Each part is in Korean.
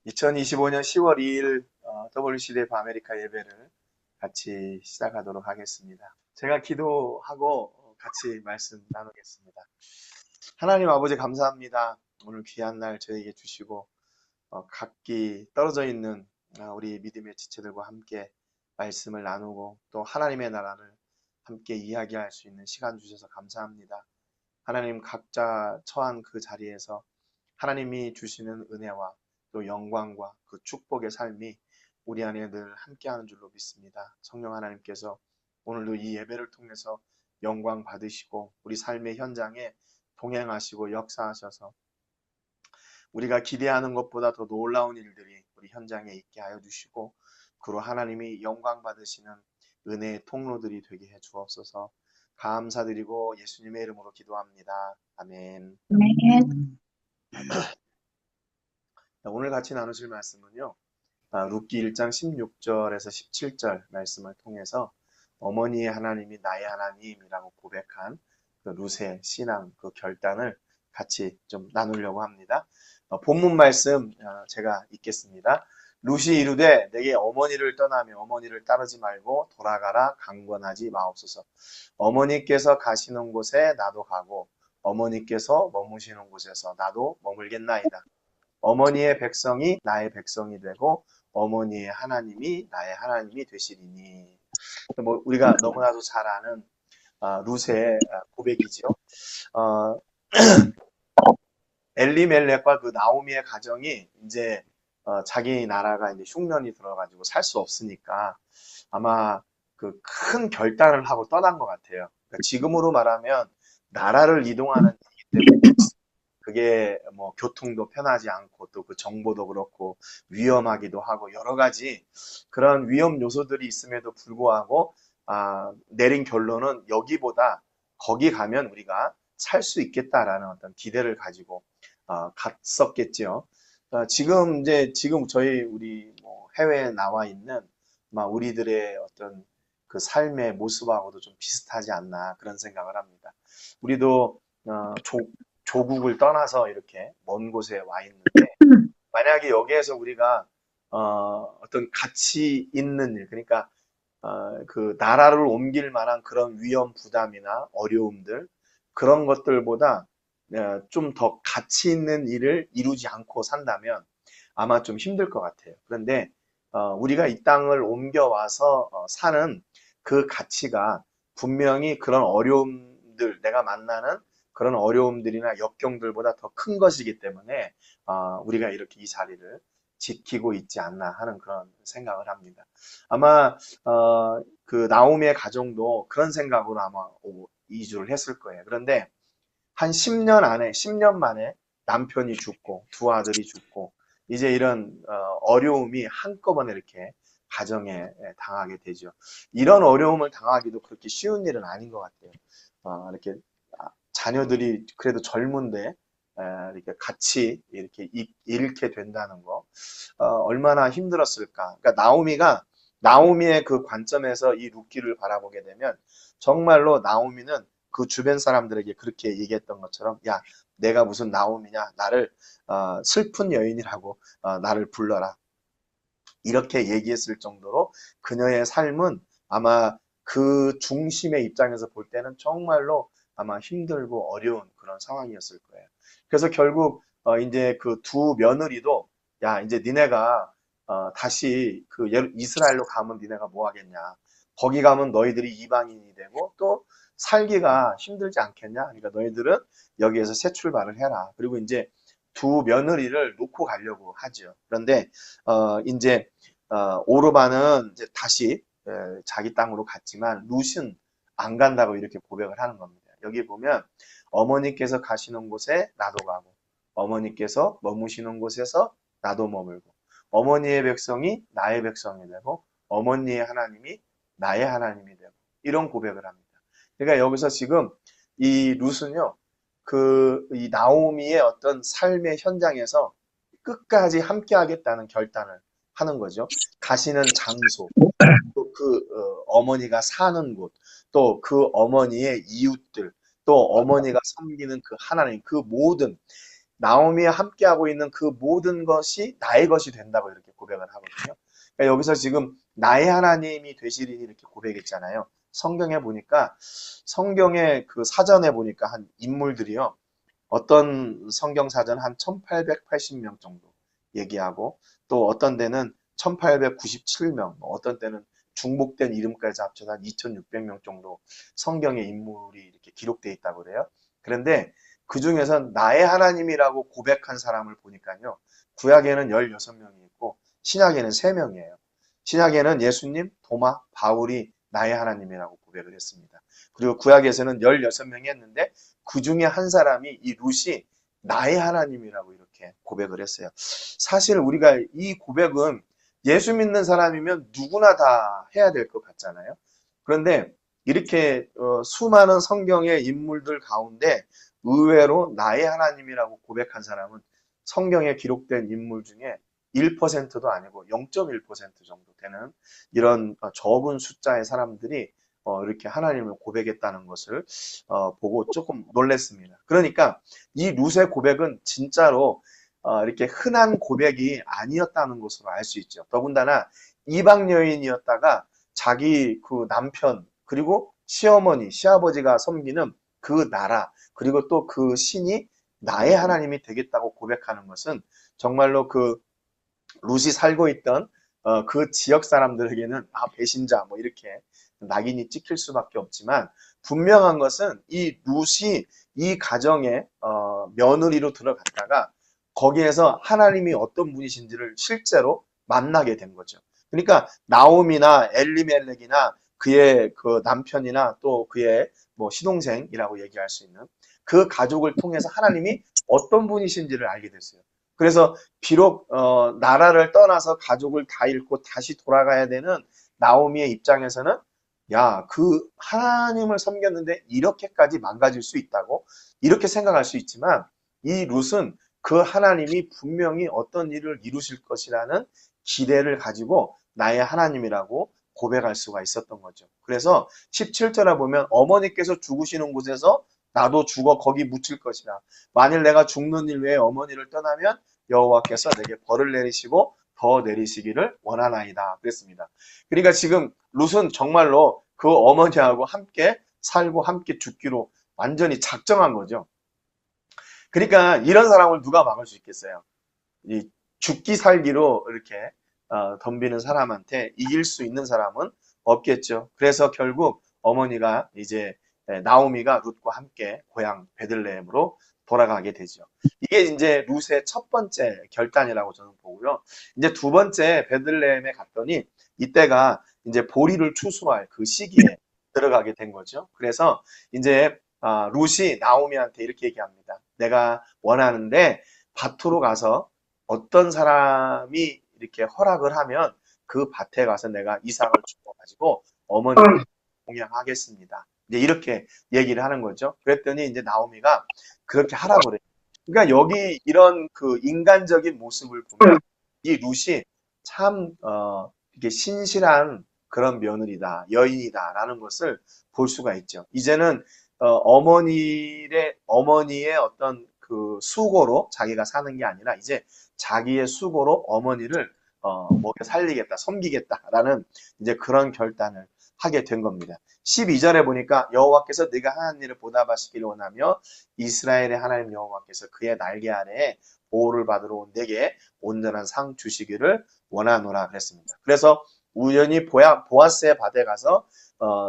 2025년 10월 2일 WCD 아메리카 예배를 같이 시작하도록 하겠습니다. 제가 기도하고 같이 말씀 나누겠습니다. 하나님 아버지 감사합니다. 오늘 귀한 날 저에게 주시고 각기 떨어져 있는 우리 믿음의 지체들과 함께 말씀을 나누고 또 하나님의 나라를 함께 이야기할 수 있는 시간 주셔서 감사합니다. 하나님 각자 처한 그 자리에서 하나님이 주시는 은혜와 또 영광과 그 축복의 삶이 우리 안에 늘 함께하는 줄로 믿습니다. 성령 하나님께서 오늘도 이 예배를 통해서 영광 받으시고 우리 삶의 현장에 동행하시고 역사하셔서 우리가 기대하는 것보다 더 놀라운 일들이 우리 현장에 있게 하여 주시고 그로 하나님이 영광 받으시는 은혜의 통로들이 되게 해 주옵소서. 감사드리고 예수님의 이름으로 기도합니다. 아멘. 네. 오늘 같이 나누실 말씀은요. 룻기 1장 16절에서 17절 말씀을 통해서 어머니의 하나님이 나의 하나님이라고 고백한 그 룻의 신앙 그 결단을 같이 좀 나누려고 합니다. 본문 말씀 제가 읽겠습니다. 룻이 이르되 내게 어머니를 떠나며 어머니를 따르지 말고 돌아가라 강권하지 마옵소서. 어머니께서 가시는 곳에 나도 가고 어머니께서 머무시는 곳에서 나도 머물겠나이다. 어머니의 백성이 나의 백성이 되고 어머니의 하나님이 나의 하나님이 되시리니. 뭐 우리가 너무나도 잘 아는 룻의 고백이죠. 어, 엘리멜렉과 그 나오미의 가정이 이제 자기 나라가 이제 흉년이 들어가지고 살 수 없으니까 아마 그 큰 결단을 하고 떠난 것 같아요. 그러니까 지금으로 말하면 나라를 이동하는 일이기 때문에 그게 뭐 교통도 편하지 않고 또 그 정보도 그렇고 위험하기도 하고 여러 가지 그런 위험 요소들이 있음에도 불구하고 내린 결론은 여기보다 거기 가면 우리가 살 수 있겠다라는 어떤 기대를 가지고 갔었겠죠. 지금 저희 우리 뭐 해외에 나와 있는 우리들의 어떤 그 삶의 모습하고도 좀 비슷하지 않나 그런 생각을 합니다. 우리도 조국을 떠나서 이렇게 먼 곳에 와 있는데 만약에 여기에서 우리가 어떤 가치 있는 일, 그러니까 그 나라를 옮길 만한 그런 위험 부담이나 어려움들 그런 것들보다 좀 더 가치 있는 일을 이루지 않고 산다면 아마 좀 힘들 것 같아요. 그런데 우리가 이 땅을 옮겨와서 사는 그 가치가 분명히 그런 어려움들, 내가 만나는 그런 어려움들이나 역경들보다 더 큰 것이기 때문에 우리가 이렇게 이 자리를 지키고 있지 않나 하는 그런 생각을 합니다. 아마 그 나오미의 가정도 그런 생각으로 아마 이주를 했을 거예요. 그런데 한 10년 만에 남편이 죽고 두 아들이 죽고 이제 이런 어려움이 한꺼번에 이렇게 가정에 당하게 되죠. 이런 어려움을 당하기도 그렇게 쉬운 일은 아닌 것 같아요. 이렇게 자녀들이 그래도 젊은데 이렇게 같이 이렇게 잃게 된다는 거 얼마나 힘들었을까. 그러니까 나오미의 그 관점에서 이 룻기를 바라보게 되면 정말로 나오미는 그 주변 사람들에게 그렇게 얘기했던 것처럼 야 내가 무슨 나오미냐 나를 슬픈 여인이라고 나를 불러라 이렇게 얘기했을 정도로 그녀의 삶은 아마 그 중심의 입장에서 볼 때는 정말로 아마 힘들고 어려운 그런 상황이었을 거예요. 그래서 결국 이제 그 두 며느리도 야 이제 니네가 다시 그 이스라엘로 가면 니네가 뭐 하겠냐. 거기 가면 너희들이 이방인이 되고 또 살기가 힘들지 않겠냐. 그러니까 너희들은 여기에서 새 출발을 해라. 그리고 이제 두 며느리를 놓고 가려고 하죠. 그런데 이제 오르반은 이제 다시 자기 땅으로 갔지만 룻은 안 간다고 이렇게 고백을 하는 겁니다. 여기 보면 어머니께서 가시는 곳에 나도 가고 어머니께서 머무시는 곳에서 나도 머물고 어머니의 백성이 나의 백성이 되고 어머니의 하나님이 나의 하나님이 되고 이런 고백을 합니다. 그러니까 여기서 지금 이 룻은요, 이 나오미의 어떤 삶의 현장에서 끝까지 함께 하겠다는 결단을 하는 거죠. 가시는 장소, 또 그 어머니가 사는 곳, 또 그 어머니의 이웃들, 또 어머니가 섬기는 그 하나님, 그 모든 나오미와 함께하고 있는 그 모든 것이 나의 것이 된다고 이렇게 고백을 하거든요. 그러니까 여기서 지금 나의 하나님이 되시리니 이렇게 고백했잖아요. 성경에 보니까 성경의 그 사전에 보니까 한 인물들이요. 어떤 성경 사전 한 1880명 정도 얘기하고 또 어떤 데는 1897명, 어떤 때는 중복된 이름까지 합쳐서 한 2600명 정도 성경의 인물이 이렇게 기록되어 있다고 그래요. 그런데 그 중에서 나의 하나님이라고 고백한 사람을 보니까요. 구약에는 16명이 있고 신약에는 3명이에요. 신약에는 예수님, 도마, 바울이 나의 하나님이라고 고백을 했습니다. 그리고 구약에서는 16명이 했는데 그 중에 한 사람이 이 룻이 나의 하나님이라고 이렇게 고백을 했어요. 사실 우리가 이 고백은 예수 믿는 사람이면 누구나 다 해야 될 것 같잖아요. 그런데 이렇게 수많은 성경의 인물들 가운데 의외로 나의 하나님이라고 고백한 사람은 성경에 기록된 인물 중에 1%도 아니고 0.1% 정도 되는 이런 적은 숫자의 사람들이 이렇게 하나님을 고백했다는 것을 보고 조금 놀랐습니다. 그러니까 이 룻의 고백은 진짜로 이렇게 흔한 고백이 아니었다는 것으로 알 수 있죠. 더군다나 이방 여인이었다가 자기 그 남편 그리고 시어머니, 시아버지가 섬기는 그 나라 그리고 또 그 신이 나의 하나님이 되겠다고 고백하는 것은 정말로 그 룻이 살고 있던 그 지역 사람들에게는 배신자 뭐 이렇게 낙인이 찍힐 수밖에 없지만 분명한 것은 이 룻이 이 가정에 며느리로 들어갔다가 거기에서 하나님이 어떤 분이신지를 실제로 만나게 된 거죠. 그러니까 나옴이나 엘리멜렉이나 그의 그 남편이나 또 그의 뭐 시동생이라고 얘기할 수 있는 그 가족을 통해서 하나님이 어떤 분이신지를 알게 됐어요. 그래서 비록 나라를 떠나서 가족을 다 잃고 다시 돌아가야 되는 나오미의 입장에서는 야, 그 하나님을 섬겼는데 이렇게까지 망가질 수 있다고 이렇게 생각할 수 있지만 이 룻은 그 하나님이 분명히 어떤 일을 이루실 것이라는 기대를 가지고 나의 하나님이라고 고백할 수가 있었던 거죠. 그래서 17절에 보면 어머니께서 죽으시는 곳에서 나도 죽어 거기 묻힐 것이라. 만일 내가 죽는 일 외에 어머니를 떠나면 여호와께서 내게 벌을 내리시고 더 내리시기를 원하나이다. 그랬습니다. 그러니까 지금 룻은 정말로 그 어머니하고 함께 살고 함께 죽기로 완전히 작정한 거죠. 그러니까 이런 사람을 누가 막을 수 있겠어요? 이 죽기 살기로 이렇게 덤비는 사람한테 이길 수 있는 사람은 없겠죠. 그래서 결국 어머니가 이제 나오미가 룻과 함께 고향 베들레헴으로 돌아가게 되죠. 이게 이제 룻의 첫 번째 결단이라고 저는 보고요. 이제 두 번째 베들레헴에 갔더니 이때가 이제 보리를 추수할 그 시기에 들어가게 된 거죠. 그래서 이제 룻이 나오미한테 이렇게 얘기합니다. 내가 원하는데 밭으로 가서 어떤 사람이 이렇게 허락을 하면 그 밭에 가서 내가 이삭을 주어가지고 어머니를 공양하겠습니다. 이제 이렇게 얘기를 하는 거죠. 그랬더니 이제 나오미가 그렇게 하라고 그래요. 그러니까 여기 이런 그 인간적인 모습을 보면 이 룻이 참 이렇게 신실한 그런 며느리다, 여인이다라는 것을 볼 수가 있죠. 이제는 어머니의 어떤 그 수고로 자기가 사는 게 아니라 이제 자기의 수고로 어머니를 먹여 살리겠다, 섬기겠다라는 이제 그런 결단을 하게 된 겁니다. 12절에 보니까 여호와께서 네가 하는 일을 보답하시기를 원하며 이스라엘의 하나님 여호와께서 그의 날개 아래에 보호를 받으러 온 내게 온전한 상 주시기를 원하노라 그랬습니다. 그래서 우연히 보아스의 밭에 가서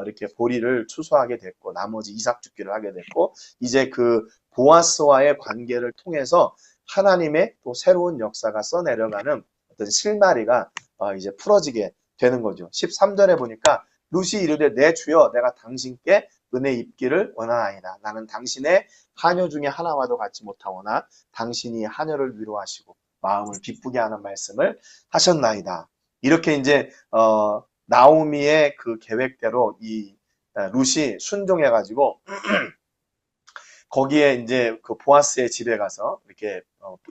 이렇게 보리를 추수하게 됐고 나머지 이삭 죽기를 하게 됐고 이제 그 보아스와의 관계를 통해서 하나님의 또 새로운 역사가 써내려가는 어떤 실마리가 이제 풀어지게 되는 거죠. 13절에 보니까 룻이 이르되 내 주여 내가 당신께 은혜 입기를 원하나이다. 나는 당신의 하녀 중에 하나와도 같지 못하오나 당신이 하녀를 위로하시고 마음을 기쁘게 하는 말씀을 하셨나이다. 이렇게 이제 나오미의 그 계획대로 이 룻이 순종해가지고 거기에 이제 그 보아스의 집에 가서 이렇게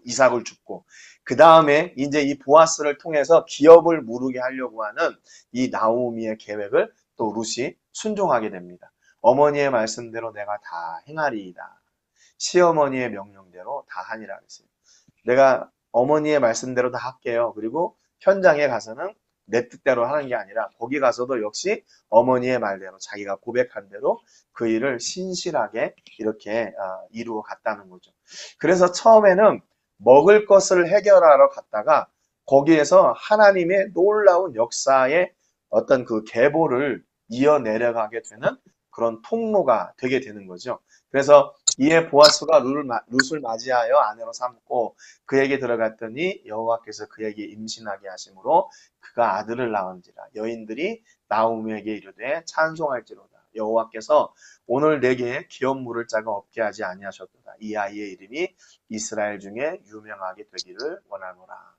이삭을 줍고 그 다음에 이제 이 보아스를 통해서 기업을 무르게 하려고 하는 이 나오미의 계획을 또 룻이 순종하게 됩니다. 어머니의 말씀대로 내가 다 행하리이다. 시어머니의 명령대로 다 하니라 그랬어요. 내가 어머니의 말씀대로 다 할게요. 그리고 현장에 가서는 내 뜻대로 하는 게 아니라 거기 가서도 역시 어머니의 말대로 자기가 고백한 대로 그 일을 신실하게 이렇게 이루어 갔다는 거죠. 그래서 처음에는 먹을 것을 해결하러 갔다가 거기에서 하나님의 놀라운 역사의 어떤 그 계보를 이어 내려가게 되는 그런 통로가 되게 되는 거죠. 그래서 이에 보아스가 룻을 맞이하여 아내로 삼고 그에게 들어갔더니 여호와께서 그에게 임신하게 하심으로 그가 아들을 낳은지라. 여인들이 나오미에게 이르되 찬송할지로다. 여호와께서 오늘 내게 기업 물을 자가 없게 하지 아니하셨도다. 이 아이의 이름이 이스라엘 중에 유명하게 되기를 원하노라.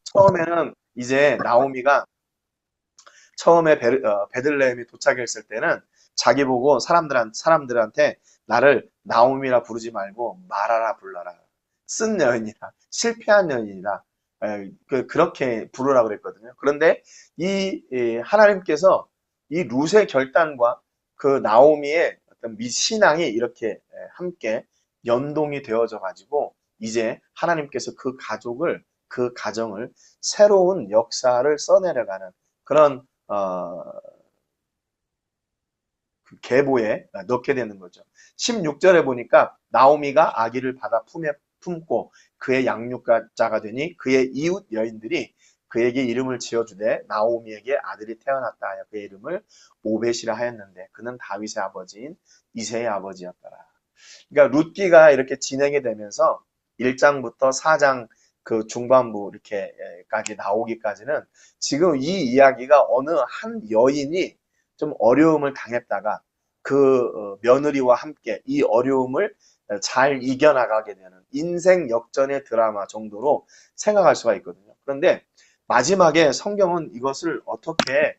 처음에는 이제 나오미가 처음에 베들레헴이 도착했을 때는 자기 보고 사람들한테 나를 나오미라 부르지 말고 마라라 불러라. 쓴 여인이라, 실패한 여인이라, 그렇게 부르라 그랬거든요. 그런데 하나님께서 이 룻의 결단과 그 나오미의 어떤 신앙이 이렇게 함께 연동이 되어져 가지고 이제 하나님께서 그 가정을 새로운 역사를 써내려가는 그런 그 계보에 넣게 되는 거죠. 16절에 보니까 나오미가 아기를 받아 품에 품고 그의 양육자가 되니 그의 이웃 여인들이 그에게 이름을 지어주되 나오미에게 아들이 태어났다 하여 그의 이름을 오벳이라 하였는데 그는 다윗의 아버지인 이새의 아버지였더라. 그러니까 룻기가 이렇게 진행이 되면서 1장부터 4장 그 중반부 이렇게까지 나오기까지는 지금 이 이야기가 어느 한 여인이 좀 어려움을 당했다가 그 며느리와 함께 이 어려움을 잘 이겨나가게 되는 인생 역전의 드라마 정도로 생각할 수가 있거든요. 그런데 마지막에 성경은 이것을 어떻게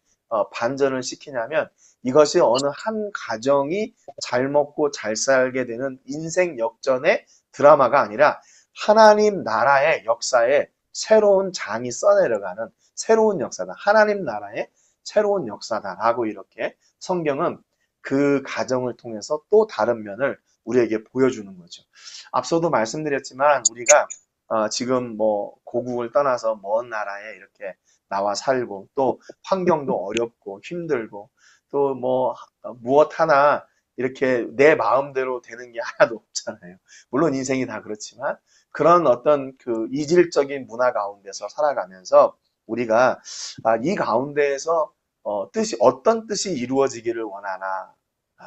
반전을 시키냐면 이것이 어느 한 가정이 잘 먹고 잘 살게 되는 인생 역전의 드라마가 아니라 하나님 나라의 역사에 새로운 장이 써내려가는 새로운 역사다. 하나님 나라의 새로운 역사다라고 이렇게 성경은 그 가정을 통해서 또 다른 면을 우리에게 보여주는 거죠. 앞서도 말씀드렸지만 우리가 지금 뭐 고국을 떠나서 먼 나라에 이렇게 나와 살고 또 환경도 어렵고 힘들고 또 뭐 무엇 하나 이렇게 내 마음대로 되는 게 하나도 없잖아요. 물론 인생이 다 그렇지만 그런 어떤 그 이질적인 문화 가운데서 살아가면서 우리가 이 가운데에서 어떤 뜻이 이루어지기를 원하나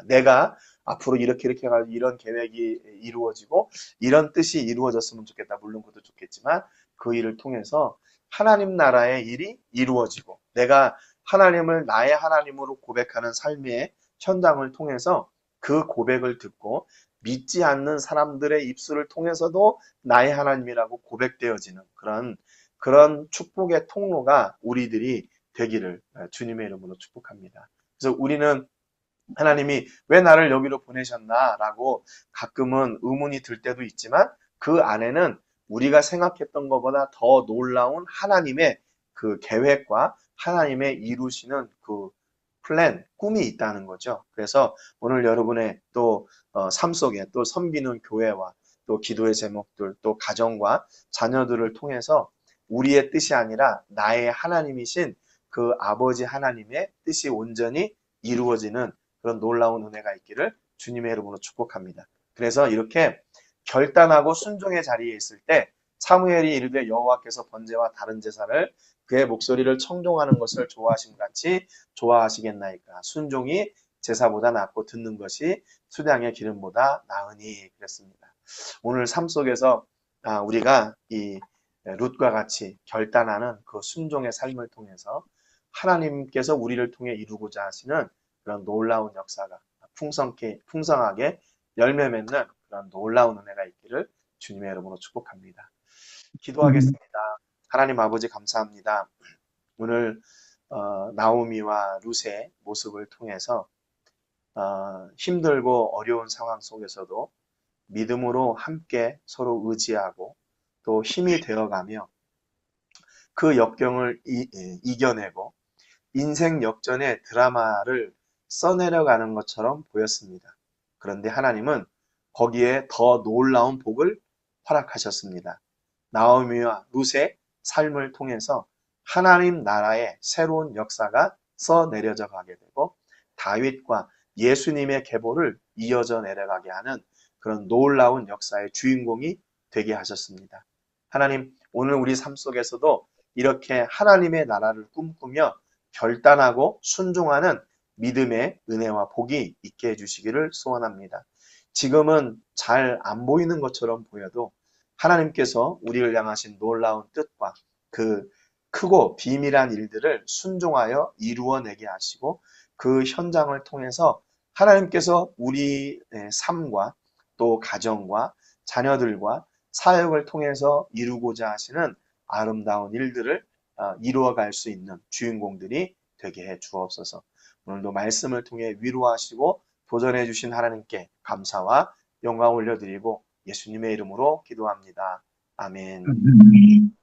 내가 앞으로 이렇게 해가지고 이런 계획이 이루어지고 이런 뜻이 이루어졌으면 좋겠다. 물론 그것도 좋겠지만 그 일을 통해서 하나님 나라의 일이 이루어지고 내가 하나님을 나의 하나님으로 고백하는 삶의 현장을 통해서 그 고백을 듣고 믿지 않는 사람들의 입술을 통해서도 나의 하나님이라고 고백되어지는 그런 축복의 통로가 우리들이 되기를 주님의 이름으로 축복합니다. 그래서 우리는 하나님이 왜 나를 여기로 보내셨나라고 가끔은 의문이 들 때도 있지만 그 안에는 우리가 생각했던 것보다 더 놀라운 하나님의 그 계획과 하나님의 이루시는 그 플랜, 꿈이 있다는 거죠. 그래서 오늘 여러분의 또 삶 속에 또 섬기는 교회와 또 기도의 제목들, 또 가정과 자녀들을 통해서 우리의 뜻이 아니라 나의 하나님이신 그 아버지 하나님의 뜻이 온전히 이루어지는 그런 놀라운 은혜가 있기를 주님의 이름으로 축복합니다. 그래서 이렇게 결단하고 순종의 자리에 있을 때 사무엘이 이르되 여호와께서 번제와 다른 제사를 그의 목소리를 청종하는 것을 좋아하심 같이 좋아하시겠나이까. 순종이 제사보다 낫고 듣는 것이 수량의 기름보다 나으니 그랬습니다. 오늘 삶 속에서 우리가 이 룻과 같이 결단하는 그 순종의 삶을 통해서 하나님께서 우리를 통해 이루고자 하시는 그런 놀라운 역사가 풍성하게 열매 맺는 그런 놀라운 은혜가 있기를 주님의 이름으로 축복합니다. 기도하겠습니다. 하나님 아버지 감사합니다. 오늘 나오미와 룻의 모습을 통해서 힘들고 어려운 상황 속에서도 믿음으로 함께 서로 의지하고 또 힘이 되어가며 그 역경을 이겨내고 인생 역전의 드라마를 써내려가는 것처럼 보였습니다. 그런데 하나님은 거기에 더 놀라운 복을 허락하셨습니다. 나오미와 룻의 삶을 통해서 하나님 나라의 새로운 역사가 써내려져 가게 되고 다윗과 예수님의 계보를 이어져 내려가게 하는 그런 놀라운 역사의 주인공이 되게 하셨습니다. 하나님, 오늘 우리 삶 속에서도 이렇게 하나님의 나라를 꿈꾸며 결단하고 순종하는 믿음의 은혜와 복이 있게 해주시기를 소원합니다. 지금은 잘 안 보이는 것처럼 보여도 하나님께서 우리를 향하신 놀라운 뜻과 그 크고 비밀한 일들을 순종하여 이루어내게 하시고 그 현장을 통해서 하나님께서 우리의 삶과 또 가정과 자녀들과 사역을 통해서 이루고자 하시는 아름다운 일들을 이루어갈 수 있는 주인공들이 되게 해 주옵소서. 오늘도 말씀을 통해 위로하시고 도전해 주신 하나님께 감사와 영광 올려드리고 예수님의 이름으로 기도합니다. 아멘. 아멘.